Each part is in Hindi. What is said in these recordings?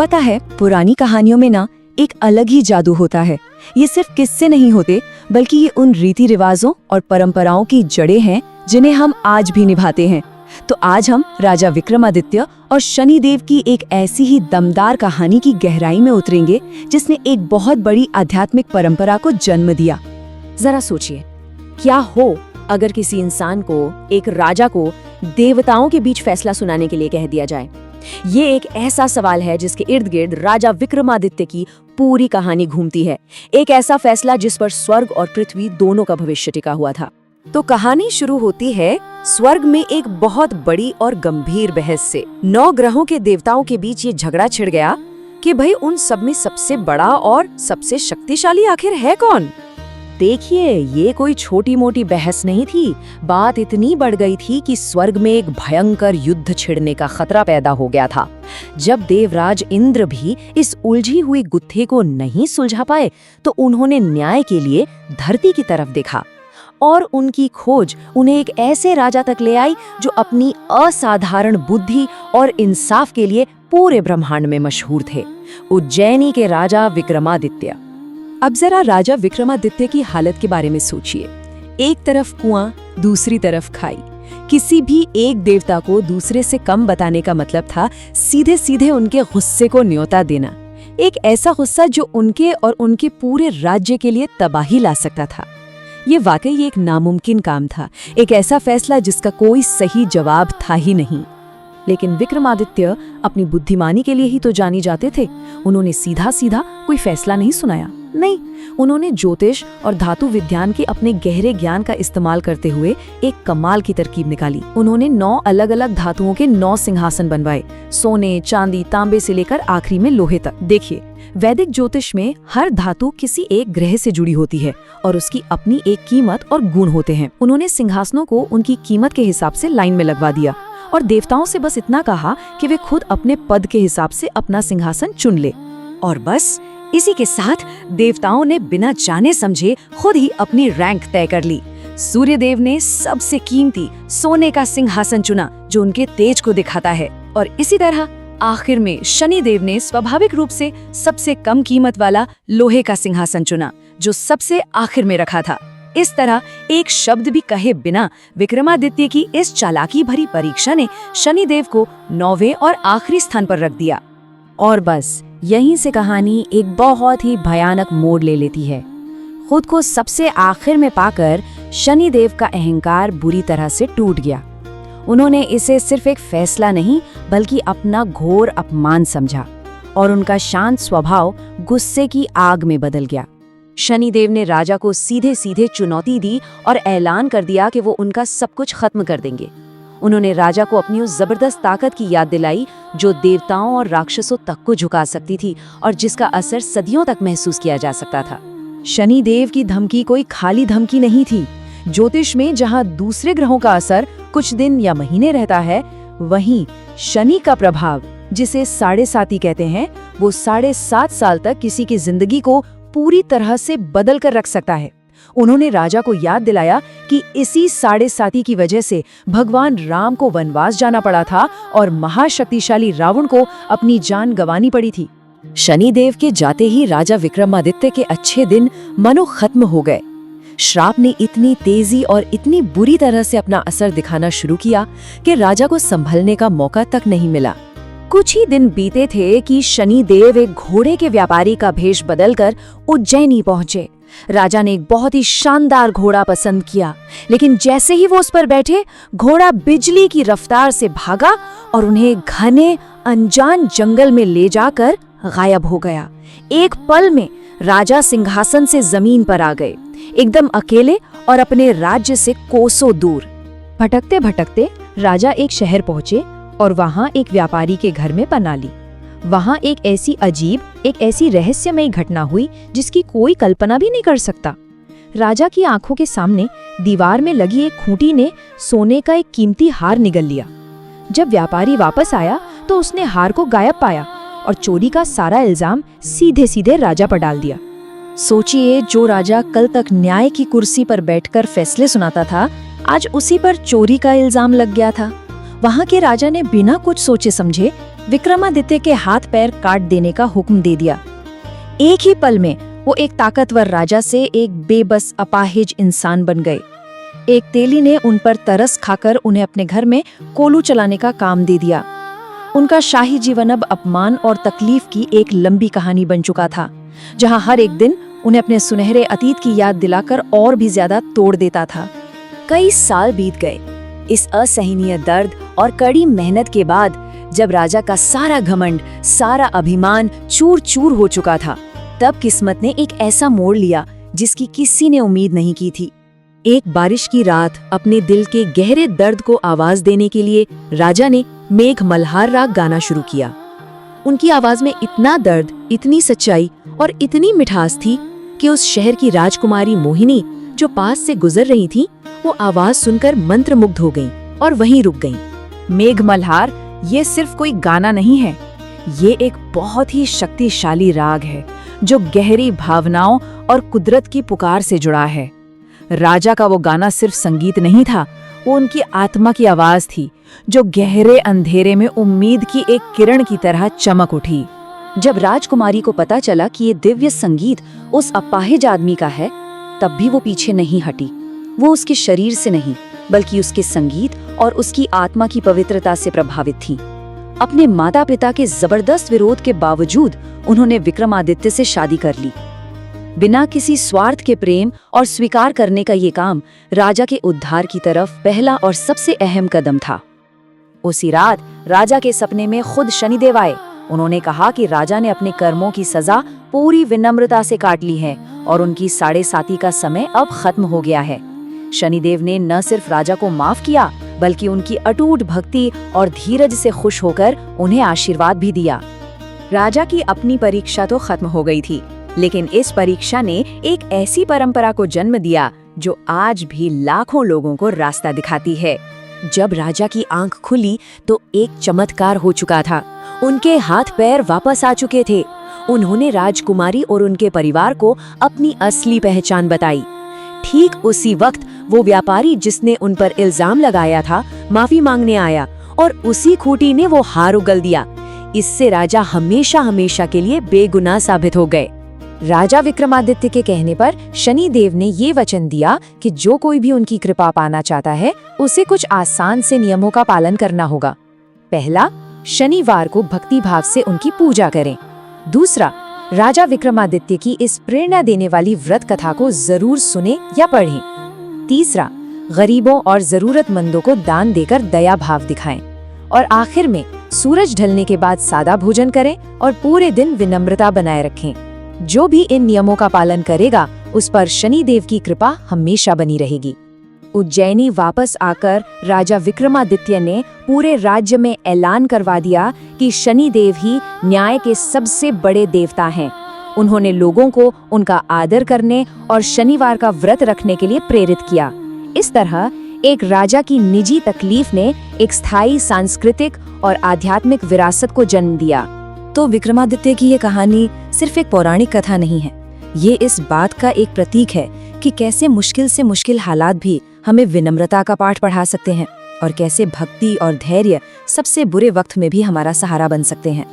पता है, पुरानी कहानियों में ना एक अलग ही जादू होता है। ये सिर्फ किस्से नहीं होते, बल्कि ये उन रीति रिवाजों और परंपराओं की जड़ें हैं जिन्हें हम आज भी निभाते हैं। तो आज हम राजा विक्रमादित्य और शनिदेव की एक ऐसी ही दमदार कहानी की गहराई में उतरेंगे जिसने एक बहुत बड़ी आध्यात्मिक परंपरा को जन्म दिया। जरा सोचिए, क्या हो अगर किसी इंसान को, एक राजा को, देवताओं के बीच फैसला सुनाने के लिए कह दिया जाए। ये एक ऐसा सवाल है जिसके इर्द गिर्द राजा विक्रमादित्य की पूरी कहानी घूमती है। एक ऐसा फैसला जिस पर स्वर्ग और पृथ्वी दोनों का भविष्य टिका हुआ था। तो कहानी शुरू होती है स्वर्ग में एक बहुत बड़ी और गंभीर बहस से। 9 ग्रहों के देवताओं के बीच ये झगड़ा छिड़ गया कि भाई उन सब में सबसे बड़ा और सबसे शक्तिशाली आखिर है कौन। देखिए, ये कोई छोटी मोटी बहस नहीं थी। बात इतनी बढ़ गई थी कि स्वर्ग में एक भयंकर युद्ध छिड़ने का खतरा पैदा हो गया था। जब देवराज इंद्र भी इस उलझी हुई गुत्थी को नहीं सुलझा पाए तो उन्होंने न्याय के लिए धरती की तरफ देखा और उनकी खोज उन्हें एक ऐसे राजा तक ले आई जो अपनी असाधारण बुद्धि और इंसाफ के लिए पूरे ब्रह्मांड में मशहूर थे। उज्जैनी के राजा विक्रमादित्य। अब जरा राजा विक्रमादित्य की हालत के बारे में सोचिए। एक तरफ कुआं, दूसरी तरफ खाई। किसी भी एक देवता को दूसरे से कम बताने का मतलब था सीधे सीधे उनके गुस्से को न्योता देना। एक ऐसा गुस्सा जो उनके और उनके पूरे राज्य के लिए तबाही ला सकता था। ये वाकई एक नामुमकिन काम था, एक ऐसा फैसला जिसका कोई सही जवाब था ही नहीं। लेकिन विक्रमादित्य अपनी बुद्धिमानी के लिए ही तो जानी जाते थे। उन्होंने सीधा सीधा कोई फैसला नहीं सुनाया, नहीं, उन्होंने ज्योतिष और धातु विज्ञान के अपने गहरे ज्ञान का इस्तेमाल करते हुए एक कमाल की तरकीब निकाली। उन्होंने 9 अलग अलग धातुओं के 9 सिंहासन बनवाए, सोने, चांदी, तांबे से लेकर आखिरी में लोहे तक। देखिए, वैदिक ज्योतिष में हर धातु किसी एक ग्रह से जुड़ी होती है और उसकी अपनी एक कीमत और गुण होते हैं। उन्होंने सिंहासनों को उनकी कीमत के हिसाब से लाइन में लगवा दिया और देवताओं से बस इतना कहा कि वे खुद अपने पद के हिसाब से अपना सिंहासन चुन ले। और बस इसी के साथ देवताओं ने बिना जाने समझे खुद ही अपनी रैंक तय कर ली। सूर्यदेव ने सबसे कीमती सोने का सिंहासन चुना जो उनके तेज को दिखाता है, और इसी तरह आखिर में शनिदेव ने स्वाभाविक रूप से सबसे कम कीमत वाला लोहे का सिंहासन चुना जो सबसे आखिर में रखा था। इस तरह एक शब्द भी कहे बिना विक्रमादित्य की इस चालाकी भरी परीक्षा ने शनिदेव को 9वें और आखिरी स्थान पर रख दिया। और बस यहीं से कहानी एक बहुत ही भयानक मोड़ ले लेती है। खुद को सबसे आखिर में पाकर शनिदेव का अहंकार बुरी तरह से टूट गया। उन्होंने इसे सिर्फ एक फैसला नहीं बल्कि अपना घोर अपमान समझा और उनका शांत स्वभाव गुस्से की आग में बदल गया। शनिदेव ने राजा को सीधे सीधे चुनौती दी और ऐलान कर दिया कि वो उनका सब कुछ खत्म कर देंगे। उन्होंने राजा को अपनी उस जबरदस्त ताकत की याद दिलाई जो देवताओं और राक्षसों तक को झुका सकती थी और जिसका असर सदियों तक महसूस किया जा सकता था। शनिदेव की धमकी कोई खाली धमकी नहीं थी। ज्योतिष में जहां दूसरे ग्रहों का असर कुछ दिन या महीने रहता है, वहीं शनि का प्रभाव, जिसे 7.5 कहते हैं, वो 7.5 साल तक किसी की जिंदगी को पूरी तरह से बदल कर रख सकता है। उन्होंने राजा को याद दिलाया कि इसी 7.5 की वजह से भगवान राम को वनवास जाना पड़ा था और महाशक्तिशाली रावण को अपनी जान गंवानी पड़ी थी। शनिदेव के जाते ही राजा विक्रमादित्य के अच्छे दिन मानो खत्म हो गए। श्राप ने इतनी तेजी और इतनी बुरी तरह से अपना असर दिखाना शुरू किया कि राजा को संभलने का मौका तक नहीं मिला। कुछ ही दिन बीते थे कि शनिदेव एक घोड़े के व्यापारी का भेष बदलकर उज्जैनी पहुंचे। राजा ने एक बहुत ही शानदार घोड़ा पसंद किया, लेकिन जैसे ही वो उस पर बैठे, घोड़ा बिजली की रफ्तार से भागा और उन्हें घने अनजान जंगल में ले जाकर गायब हो गया। एक पल में राजा सिंहासन से जमीन पर आ गए, एकदम अकेले और अपने राज्य से कोसों दूर। भटकते भटकते राजा एक शहर पहुंचे और वहां एक व्यापारी के घर में पनाह ली। वहां एक ऐसी अजीब, एक ऐसी रहस्यमयी घटना हुई जिसकी कोई कल्पना भी नहीं कर सकता। राजा की आंखों के सामने दीवार में लगी एक खूंटी ने सोने का एक कीमती हार निगल लिया। जब व्यापारी वापस आया तो उसने हार को गायब पाया और चोरी का सारा इल्जाम सीधे सीधे राजा पर डाल दिया। सोचिए, जो राजा कल तक न्याय की कुर्सी पर बैठकर फैसले सुनाता था, आज उसी पर चोरी का इल्जाम लग गया था। वहां के राजा ने बिना कुछ सोचे समझे विक्रमादित्य के हाथ पैर काट देने का हुक्म दे दिया। एक ही पल में वो एक ताकतवर राजा से एक बेबस अपाहिज इंसान बन गए। एक तेली ने उन पर तरस खाकर उन्हें अपने घर में कोलू चलाने का काम दे दिया। उनका शाही जीवन अब अपमान और तकलीफ की एक लंबी कहानी बन चुका था, जहां हर एक दिन उन्हें अपने सुनहरे अतीत की याद दिलाकर और भी ज्यादा तोड़ देता था। कई साल बीत गए। इस असहनीय दर्द और कड़ी मेहनत के बाद जब राजा का सारा घमंड, सारा अभिमान चूर चूर हो चुका था, तब किस्मत ने एक ऐसा मोड़ लिया जिसकी किसी ने उम्मीद नहीं की थी। एक बारिश की रात अपने दिल के गहरे दर्द को आवाज देने के लिए राजा ने मेघ मल्हार राग गाना शुरू किया। उनकी आवाज में इतना दर्द, इतनी सच्चाई और इतनी मिठास थी कि उस शहर की राजकुमारी मोहिनी जो पास से गुजर रही थी, वो आवाज सुनकर मंत्रमुग्ध हो गईं और वहीं रुक गईं। मेघ मल्हार ये सिर्फ कोई गाना नहीं है, ये एक बहुत ही शक्तिशाली राग है जो गहरी भावनाओं और कुदरत की पुकार से जुड़ा है। राजा का वो गाना सिर्फ संगीत नहीं था, वो उनकी आत्मा की आवाज थी जो गहरे अंधेरे में उम्मीद की एक किरण की तरह चमक उठी। जब राजकुमारी को पता चला कि ये दिव्य संगीत उस अपाहिज आदमी का है, तब भी वो पीछे नहीं हटी। वो उसके शरीर से नहीं, बल्कि उसके संगीत और उसकी आत्मा की पवित्रता से प्रभावित थी। अपने माता पिता के जबरदस्त विरोध के बावजूद उन्होंने विक्रमादित्य से शादी कर ली। बिना किसी स्वार्थ के प्रेम और स्वीकार करने का ये काम राजा के उद्धार की तरफ पहला और सबसे अहम कदम था। उसी रात राजा के सपने में खुद शनिदेव आए। उन्होंने कहा कि राजा ने अपने कर्मों की सजा पूरी विनम्रता से काट ली है और उनकी 7.5 का समय अब खत्म हो गया है। शनिदेव ने न सिर्फ राजा को माफ किया, बल्कि उनकी अटूट भक्ति और धीरज से खुश होकर उन्हें आशीर्वाद भी दिया। राजा की अपनी परीक्षा तो खत्म हो गई थी, लेकिन इस परीक्षा ने एक ऐसी परंपरा को जन्म दिया जो आज भी लाखों लोगों को रास्ता दिखाती है। जब राजा की आंख खुली तो एक चमत्कार हो चुका था। उनके हाथ पैर वापस आ चुके थे। उन्होंने राजकुमारी और उनके परिवार को अपनी असली पहचान बताई। ठीक उसी वक्त वो व्यापारी जिसने उन पर इल्जाम लगाया था, माफी मांगने आया और उसी खूंटी ने वो हार उगल दिया। इससे राजा हमेशा हमेशा के लिए बेगुनाह साबित हो गए। राजा विक्रमादित्य के कहने पर शनिदेव ने ये वचन दिया कि जो कोई भी उनकी कृपा पाना चाहता है, उसे कुछ आसान से नियमों का पालन करना होगा। पहला, शनिवार को भक्ति भाव से उनकी पूजा करें। दूसरा, राजा विक्रमादित्य की इस प्रेरणा देने वाली व्रत कथा को जरूर सुने या पढ़ें। तीसरा, गरीबों और जरूरतमंदों को दान देकर दया भाव दिखाएं। और आखिर में सूरज ढलने के बाद सादा भोजन करें और पूरे दिन विनम्रता बनाए रखें। जो भी इन नियमों का पालन करेगा, उस पर शनिदेव की कृपा हमेशा बनी रहेगी। उज्जैनी वापस आकर राजा विक्रमादित्य ने पूरे राज्य में ऐलान करवा दिया कि शनिदेव ही न्याय के सबसे बड़े देवता हैं। उन्होंने लोगों को उनका आदर करने और शनिवार का व्रत रखने के लिए प्रेरित किया। इस तरह एक राजा की निजी तकलीफ ने एक स्थायी सांस्कृतिक और आध्यात्मिक विरासत को जन्म दिया। तो विक्रमादित्य की ये कहानी सिर्फ एक पौराणिक कथा नहीं है, ये इस बात का एक प्रतीक है कि कैसे मुश्किल से मुश्किल हालात भी हमें विनम्रता का पाठ पढ़ा सकते हैं और कैसे भक्ति और धैर्य सबसे बुरे वक्त में भी हमारा सहारा बन सकते हैं।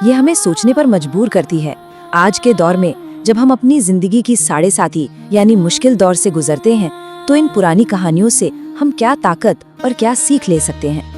ये हमें सोचने पर मजबूर करती है, आज के दौर में जब हम अपनी जिंदगी की 7.5 यानी मुश्किल दौर से गुजरते हैं, तो इन पुरानी कहानियों से हम क्या ताकत और क्या सीख ले सकते हैं।